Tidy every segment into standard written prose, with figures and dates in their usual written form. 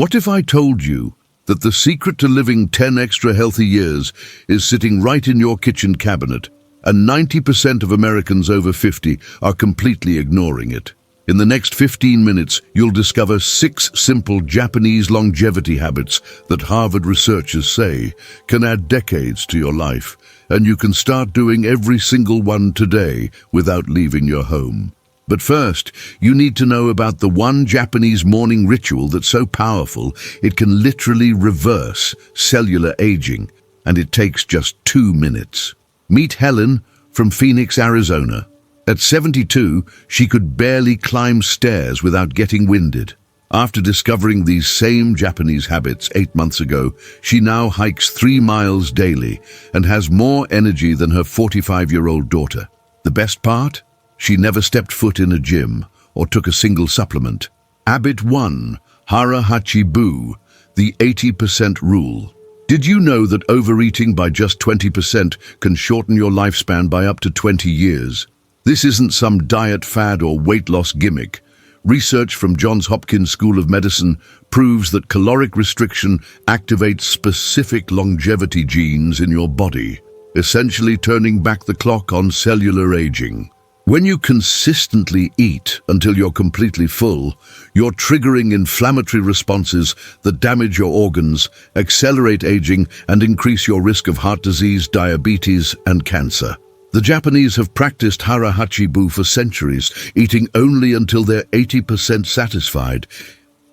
What if I told you that the secret to living 10 extra healthy years is sitting right in your kitchen cabinet, and 90% of Americans over 50 are completely ignoring it? In the next 15 minutes, you'll discover 6 simple Japanese longevity habits that Harvard researchers say can add decades to your life, and you can start doing every single one today without leaving your home. But first, you need to know about the one Japanese morning ritual that's so powerful it can literally reverse cellular aging, and it takes just 2 minutes. Meet Helen from Phoenix, Arizona. At 72, she could barely climb stairs without getting winded. After discovering these same Japanese habits 8 months ago, she now hikes 3 miles daily and has more energy than her 45-year-old daughter. The best part? She never stepped foot in a gym or took a single supplement. Habit 1. Hara Hachi Bu, the 80% rule. Did you know that overeating by just 20% can shorten your lifespan by up to 20 years? This isn't some diet fad or weight loss gimmick. Research from Johns Hopkins School of Medicine proves that caloric restriction activates specific longevity genes in your body, essentially turning back the clock on cellular aging. When you consistently eat until you're completely full, you're triggering inflammatory responses that damage your organs, accelerate aging, and increase your risk of heart disease, diabetes, and cancer. The Japanese have practiced Hara Hachi Bu for centuries, eating only until they're 80% satisfied.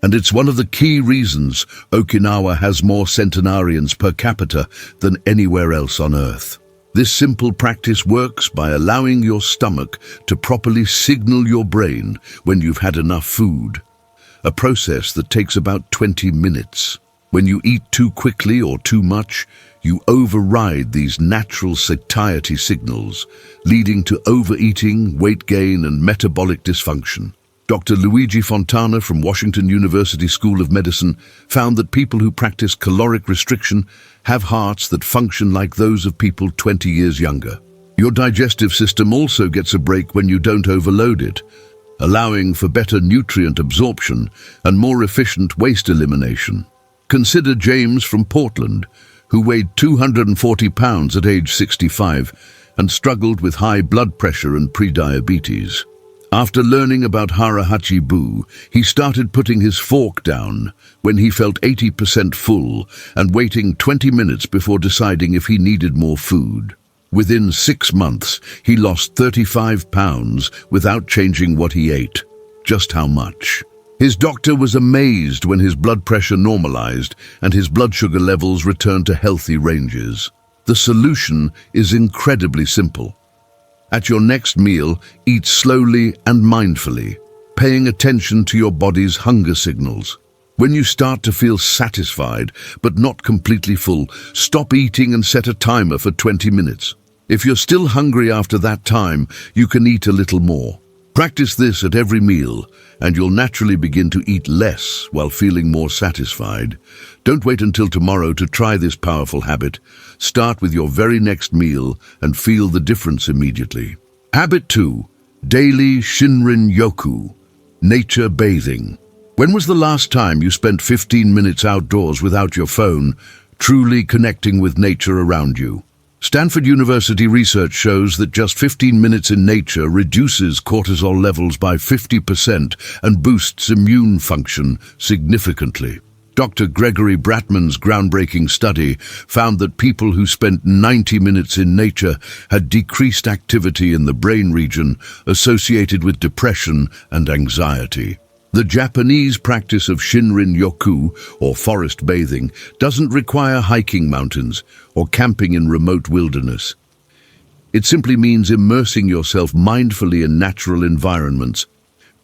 And it's one of the key reasons Okinawa has more centenarians per capita than anywhere else on Earth. This simple practice works by allowing your stomach to properly signal your brain when you've had enough food, a process that takes about 20 minutes. When you eat too quickly or too much, you override these natural satiety signals, leading to overeating, weight gain, and metabolic dysfunction. Dr. Luigi Fontana from Washington University School of Medicine found that people who practice caloric restriction have hearts that function like those of people 20 years younger. Your digestive system also gets a break when you don't overload it, allowing for better nutrient absorption and more efficient waste elimination. Consider James from Portland, who weighed 240 pounds at age 65 and struggled with high blood pressure and prediabetes. After learning about Hara Hachi Bu, he started putting his fork down when he felt 80% full and waiting 20 minutes before deciding if he needed more food. Within 6 months, he lost 35 pounds without changing what he ate. Just how much? His doctor was amazed when his blood pressure normalized and his blood sugar levels returned to healthy ranges. The solution is incredibly simple. At your next meal, eat slowly and mindfully, paying attention to your body's hunger signals. When you start to feel satisfied but not completely full, stop eating and set a timer for 20 minutes. If you're still hungry after that time, you can eat a little more. Practice this at every meal, and you'll naturally begin to eat less while feeling more satisfied. Don't wait until tomorrow to try this powerful habit. Start with your very next meal and feel the difference immediately. Habit 2. Daily Shinrin-yoku, nature bathing. When was the last time you spent 15 minutes outdoors without your phone, truly connecting with nature around you? Stanford University research shows that just 15 minutes in nature reduces cortisol levels by 50% and boosts immune function significantly. Dr. Gregory Bratman's groundbreaking study found that people who spent 90 minutes in nature had decreased activity in the brain region associated with depression and anxiety. The Japanese practice of Shinrin-yoku, or forest bathing, doesn't require hiking mountains or camping in remote wilderness. It simply means immersing yourself mindfully in natural environments,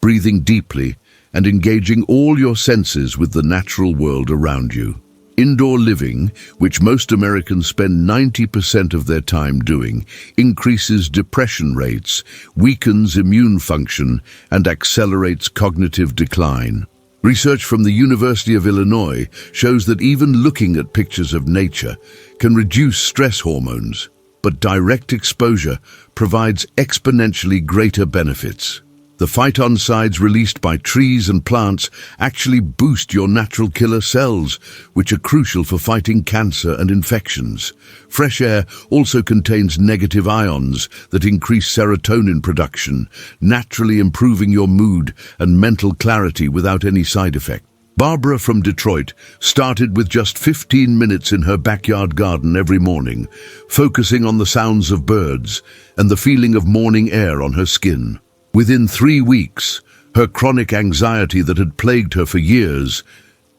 breathing deeply, and engaging all your senses with the natural world around you. Indoor living, which most Americans spend 90% of their time doing, increases depression rates, weakens immune function, and accelerates cognitive decline. Research from the University of Illinois shows that even looking at pictures of nature can reduce stress hormones, but direct exposure provides exponentially greater benefits. The phytoncides released by trees and plants actually boost your natural killer cells, which are crucial for fighting cancer and infections. Fresh air also contains negative ions that increase serotonin production, naturally improving your mood and mental clarity without any side effect. Barbara from Detroit started with just 15 minutes in her backyard garden every morning, focusing on the sounds of birds and the feeling of morning air on her skin. Within 3 weeks, her chronic anxiety that had plagued her for years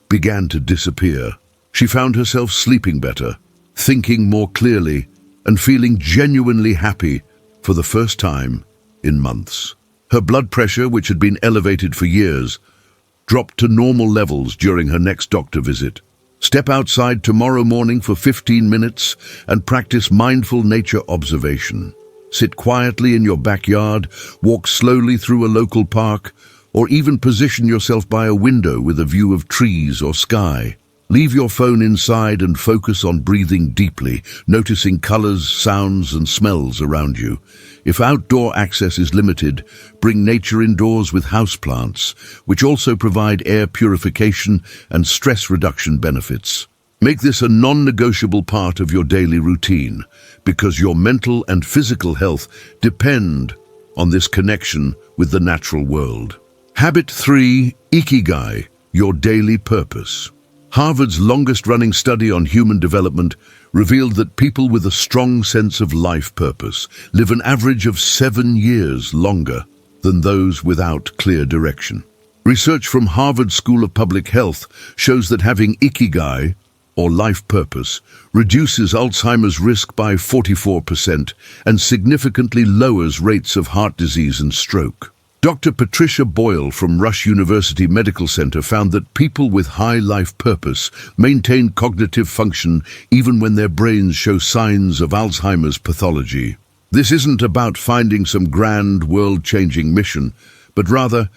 began to disappear. She found herself sleeping better, thinking more clearly, and feeling genuinely happy for the first time in months. Her blood pressure, which had been elevated for years, dropped to normal levels during her next doctor visit. Step outside tomorrow morning for 15 minutes and practice mindful nature observation. Sit quietly in your backyard, walk slowly through a local park, or even position yourself by a window with a view of trees or sky. Leave your phone inside and focus on breathing deeply, noticing colors, sounds, and smells around you. If outdoor access is limited, bring nature indoors with houseplants, which also provide air purification and stress reduction benefits. Make this a non-negotiable part of your daily routine, because your mental and physical health depend on this connection with the natural world. Habit 3, Ikigai, your daily purpose. Harvard's longest-running study on human development revealed that people with a strong sense of life purpose live an average of 7 years longer than those without clear direction. Research from Harvard School of Public Health shows that having Ikigai, or life purpose, reduces Alzheimer's risk by 44% and significantly lowers rates of heart disease and stroke. Dr. Patricia Boyle from Rush University Medical Center found that people with high life purpose maintain cognitive function even when their brains show signs of Alzheimer's pathology. This isn't about finding some grand world-changing mission, but rather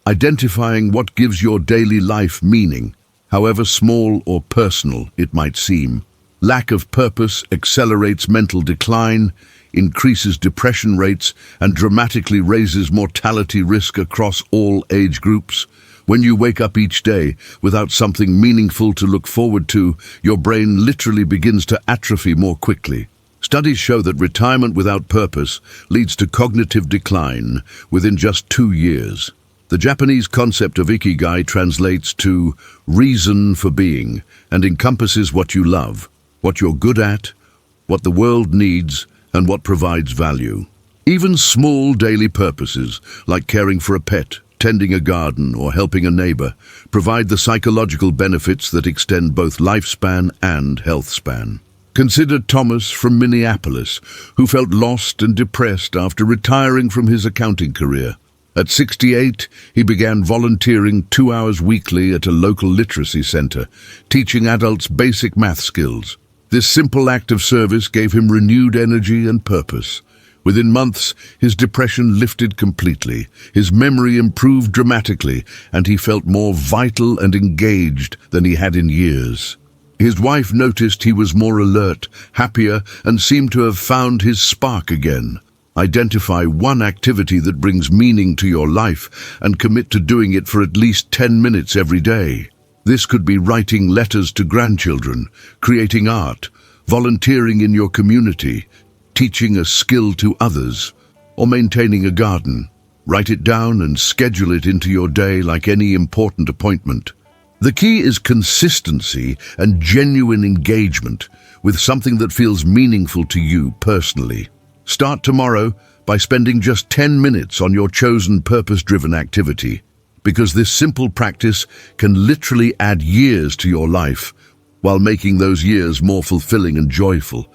identifying what gives your daily life meaning, however small or personal it might seem. Lack of purpose accelerates mental decline, increases depression rates, and dramatically raises mortality risk across all age groups. When you wake up each day without something meaningful to look forward to, your brain literally begins to atrophy more quickly. Studies show that retirement without purpose leads to cognitive decline within just 2 years. The Japanese concept of Ikigai translates to reason for being and encompasses what you love, what you're good at, what the world needs, and what provides value. Even small daily purposes, like caring for a pet, tending a garden, or helping a neighbor, provide the psychological benefits that extend both lifespan and health span. Consider Thomas from Minneapolis, who felt lost and depressed after retiring from his accounting career. At 68, he began volunteering 2 hours weekly at a local literacy center, teaching adults basic math skills. This simple act of service gave him renewed energy and purpose. Within months, his depression lifted completely, his memory improved dramatically, and he felt more vital and engaged than he had in years. His wife noticed he was more alert, happier, and seemed to have found his spark again. Identify one activity that brings meaning to your life and commit to doing it for at least 10 minutes every day. This could be writing letters to grandchildren, creating art, volunteering in your community, teaching a skill to others, or maintaining a garden. Write it down and schedule it into your day like any important appointment. The key is consistency and genuine engagement with something that feels meaningful to you personally. Start tomorrow by spending just 10 minutes on your chosen purpose-driven activity, because this simple practice can literally add years to your life while making those years more fulfilling and joyful.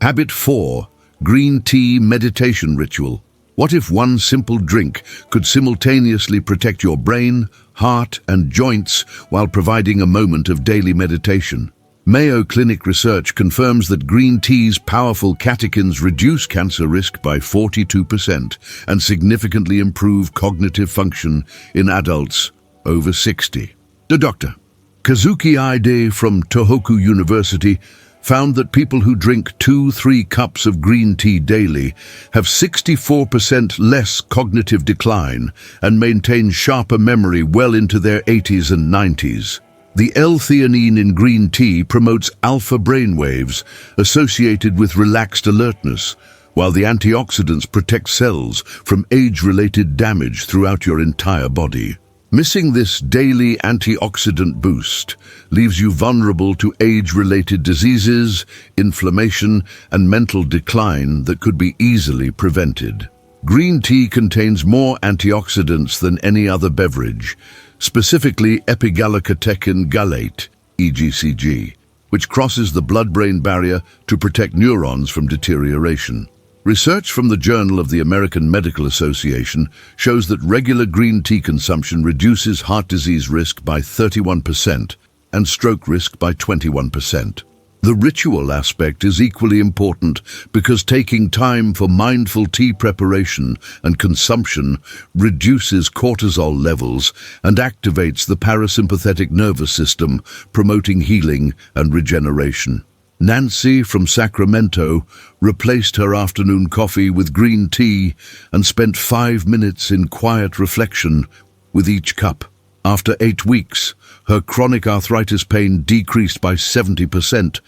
Habit 4, green tea meditation ritual. What if one simple drink could simultaneously protect your brain, heart, and joints while providing a moment of daily meditation? Mayo Clinic research confirms that green tea's powerful catechins reduce cancer risk by 42% and significantly improve cognitive function in adults over 60. The Dr. Kazuki Aide from Tohoku University found that people who drink 2-3 cups of green tea daily have 64% less cognitive decline and maintain sharper memory well into their 80s and 90s. The L-theanine in green tea promotes alpha brainwaves associated with relaxed alertness, while the antioxidants protect cells from age-related damage throughout your entire body. Missing this daily antioxidant boost leaves you vulnerable to age-related diseases, inflammation, and mental decline that could be easily prevented. Green tea contains more antioxidants than any other beverage, specifically epigallocatechin gallate, EGCG, which crosses the blood-brain barrier to protect neurons from deterioration. Research from the Journal of the American Medical Association shows that regular green tea consumption reduces heart disease risk by 31% and stroke risk by 21%. The ritual aspect is equally important because taking time for mindful tea preparation and consumption reduces cortisol levels and activates the parasympathetic nervous system, promoting healing and regeneration. Nancy from Sacramento replaced her afternoon coffee with green tea and spent 5 minutes in quiet reflection with each cup. After 8 weeks, her chronic arthritis pain decreased by 70%,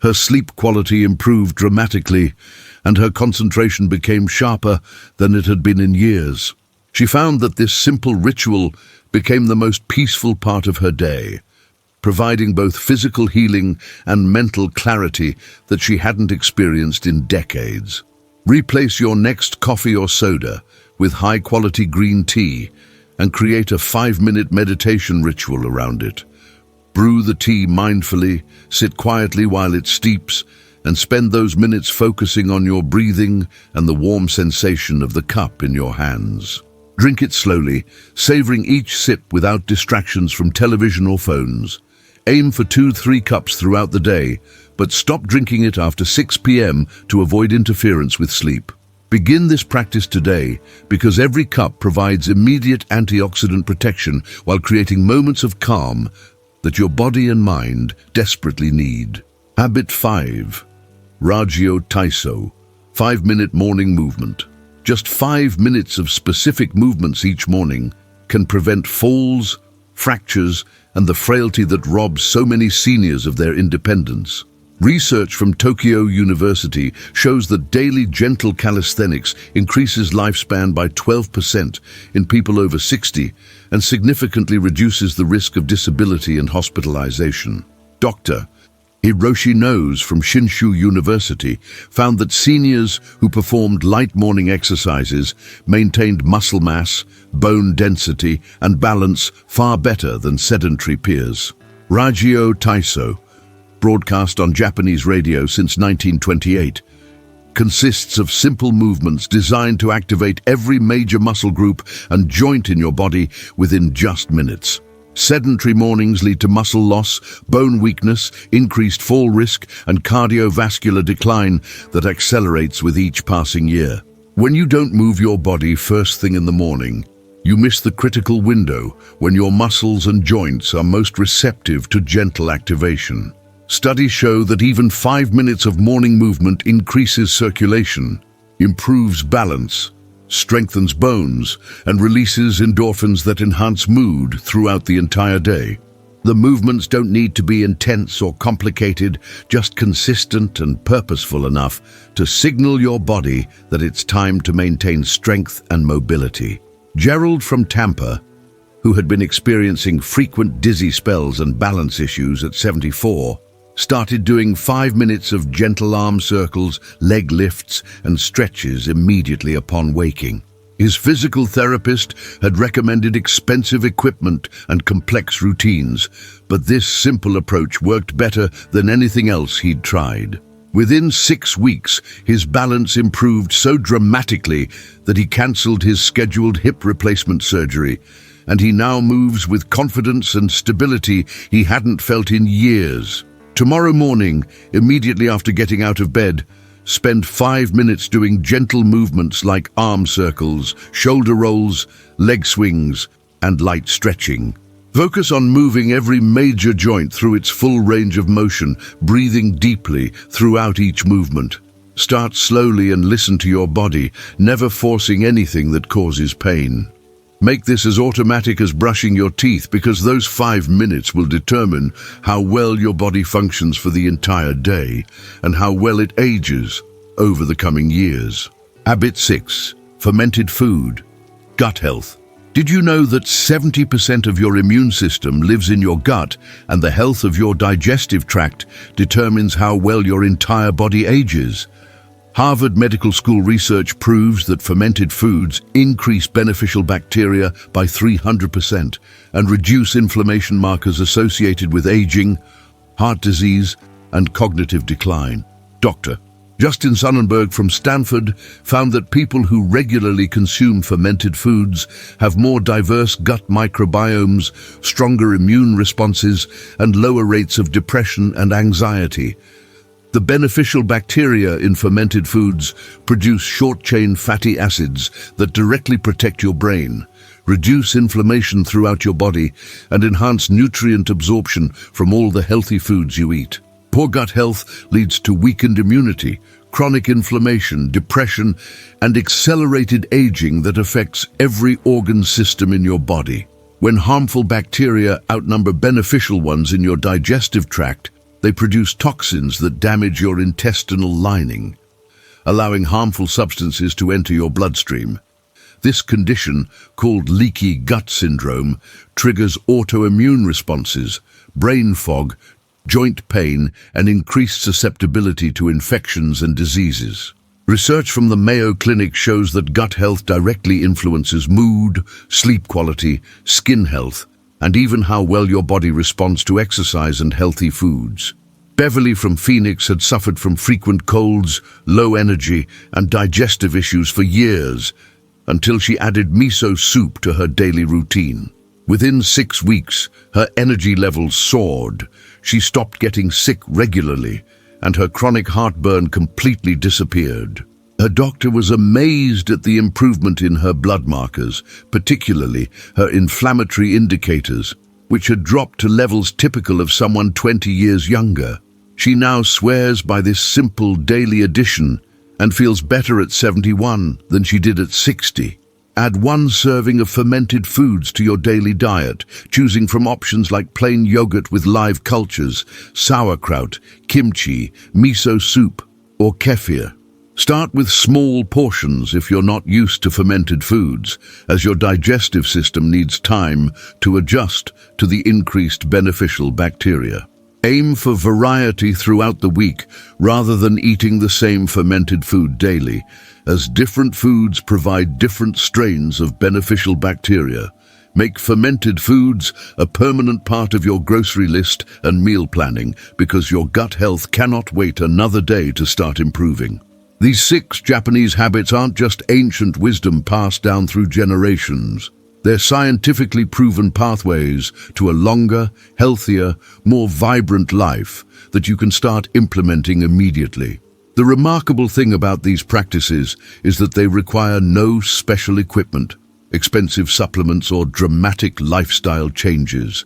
her sleep quality improved dramatically, and her concentration became sharper than it had been in years. She found that this simple ritual became the most peaceful part of her day, providing both physical healing and mental clarity that she hadn't experienced in decades. Replace your next coffee or soda with high-quality green tea and create a 5-minute meditation ritual around it. Brew the tea mindfully, sit quietly while it steeps, and spend those minutes focusing on your breathing and the warm sensation of the cup in your hands. Drink it slowly, savoring each sip without distractions from television or phones. Aim for 2-3 cups throughout the day, but stop drinking it after 6 p.m. to avoid interference with sleep. Begin this practice today because every cup provides immediate antioxidant protection while creating moments of calm that your body and mind desperately need. Habit 5. Ragio Taiso, 5-minute morning movement. Just 5 minutes of specific movements each morning can prevent falls, fractures, and the frailty that robs so many seniors of their independence. Research from Tokyo University shows that daily gentle calisthenics increases lifespan by 12% in people over 60 and significantly reduces the risk of disability and hospitalization. Dr. Hiroshi Nose from Shinshu University found that seniors who performed light morning exercises maintained muscle mass, bone density, and balance far better than sedentary peers. Ragio Taiso, broadcast on Japanese radio since 1928, consists of simple movements designed to activate every major muscle group and joint in your body within just minutes. Sedentary mornings lead to muscle loss, bone weakness, increased fall risk, and cardiovascular decline that accelerates with each passing year. When you don't move your body first thing in the morning, you miss the critical window when your muscles and joints are most receptive to gentle activation. Studies show that even 5 minutes of morning movement increases circulation, improves balance, strengthens bones, and releases endorphins that enhance mood throughout the entire day. The movements don't need to be intense or complicated, just consistent and purposeful enough to signal your body that it's time to maintain strength and mobility. Gerald from Tampa, who had been experiencing frequent dizzy spells and balance issues at 74, started doing 5 minutes of gentle arm circles, leg lifts, and stretches immediately upon waking. His physical therapist had recommended expensive equipment and complex routines, but this simple approach worked better than anything else he'd tried. Within 6 weeks, his balance improved so dramatically that he cancelled his scheduled hip replacement surgery, and he now moves with confidence and stability he hadn't felt in years. Tomorrow morning, immediately after getting out of bed, spend 5 minutes doing gentle movements like arm circles, shoulder rolls, leg swings, and light stretching. Focus on moving every major joint through its full range of motion, breathing deeply throughout each movement. Start slowly and listen to your body, never forcing anything that causes pain. Make this as automatic as brushing your teeth, because those 5 minutes will determine how well your body functions for the entire day and how well it ages over the coming years. Habit 6. Fermented food. Gut health. Did you know that 70% of your immune system lives in your gut, and the health of your digestive tract determines how well your entire body ages? Harvard Medical School research proves that fermented foods increase beneficial bacteria by 300% and reduce inflammation markers associated with aging, heart disease, and cognitive decline. Dr. Justin Sonnenberg from Stanford found that people who regularly consume fermented foods have more diverse gut microbiomes, stronger immune responses, and lower rates of depression and anxiety. The beneficial bacteria in fermented foods produce short-chain fatty acids that directly protect your brain, reduce inflammation throughout your body, and enhance nutrient absorption from all the healthy foods you eat. Poor gut health leads to weakened immunity, chronic inflammation, depression, and accelerated aging that affects every organ system in your body. When harmful bacteria outnumber beneficial ones in your digestive tract, they produce toxins that damage your intestinal lining, allowing harmful substances to enter your bloodstream. This condition, called leaky gut syndrome, triggers autoimmune responses, brain fog, joint pain, and increased susceptibility to infections and diseases. Research from the Mayo Clinic shows that gut health directly influences mood, sleep quality, skin health, and even how well your body responds to exercise and healthy foods. Beverly from Phoenix had suffered from frequent colds, low energy, and digestive issues for years, until she added miso soup to her daily routine. Within 6 weeks, her energy levels soared. She stopped getting sick regularly, and her chronic heartburn completely disappeared. Her doctor was amazed at the improvement in her blood markers, particularly her inflammatory indicators, which had dropped to levels typical of someone 20 years younger. She now swears by this simple daily addition and feels better at 71 than she did at 60. Add 1 serving of fermented foods to your daily diet, choosing from options like plain yogurt with live cultures, sauerkraut, kimchi, miso soup, or kefir. Start with small portions if you're not used to fermented foods, as your digestive system needs time to adjust to the increased beneficial bacteria. Aim for variety throughout the week rather than eating the same fermented food daily, as different foods provide different strains of beneficial bacteria. Make fermented foods a permanent part of your grocery list and meal planning, because your gut health cannot wait another day to start improving. These 6 Japanese habits aren't just ancient wisdom passed down through generations. They're scientifically proven pathways to a longer, healthier, more vibrant life that you can start implementing immediately. The remarkable thing about these practices is that they require no special equipment, expensive supplements, or dramatic lifestyle changes.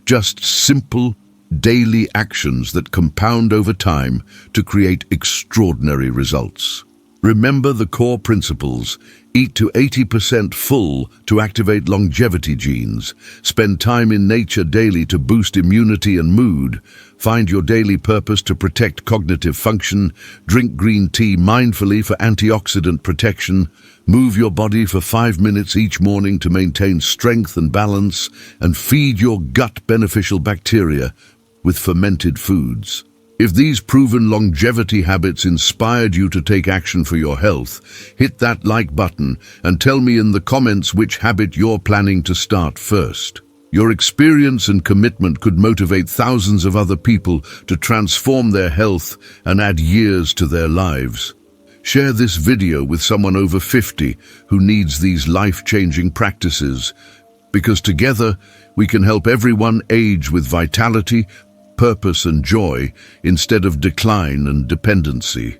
Just simple, daily actions that compound over time to create extraordinary results. Remember the core principles. Eat to 80% full to activate longevity genes. Spend time in nature daily to boost immunity and mood. Find your daily purpose to protect cognitive function. Drink green tea mindfully for antioxidant protection. Move your body for 5 minutes each morning to maintain strength and balance. And feed your gut beneficial bacteria with fermented foods. If these proven longevity habits inspired you to take action for your health, hit that like button and tell me in the comments which habit you're planning to start first. Your experience and commitment could motivate thousands of other people to transform their health and add years to their lives. Share this video with someone over 50 who needs these life-changing practices, because together we can help everyone age with vitality, purpose and joy instead of decline and dependency.